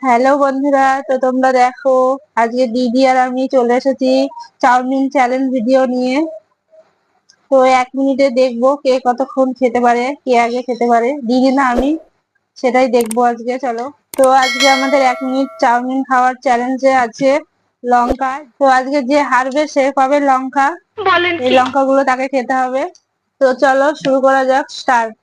Hello বন্ধুরা, তো তোমরা দেখো আজকে দিদি আর আমি চলে এসেছি চাউমিন চ্যালেঞ্জ ভিডিও নিয়ে। তো 1 মিনিটে দেখবো কে কতক্ষণ খেতে পারে, কে আগে খেতে পারে, দিদি না আমি, সেটাই দেখবো আজকে। চলো, তো আজকে আমাদের 1 মিনিট চাউমিন খাওয়ার চ্যালেঞ্জে আছে লঙ্কা। তো আজকে যে হারবে সে পাবে লঙ্কা, এই লঙ্কাগুলো তাকে খেতে হবে। তো চলো শুরু করা যাক, স্টার্ট।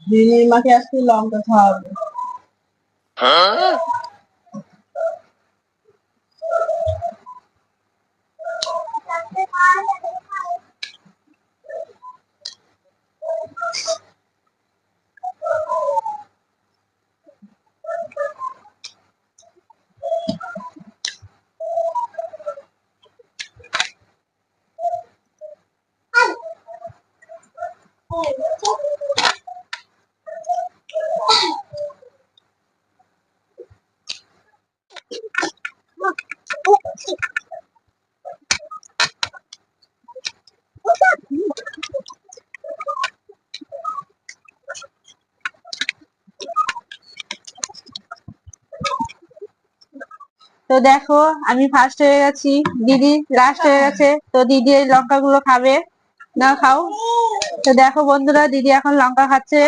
দিদির মাকে আজকে লঙ্কা খাওয়াবে। তো দেখো, আমি ফার্স্ট হয়ে গেছি, দিদি লাস্ট হয়ে গেছে। তো দিদি এই লঙ্কা গুলো খাবে না, খাও। তো দেখো বন্ধুরা, দিদি এখন লঙ্কা খাচ্ছে।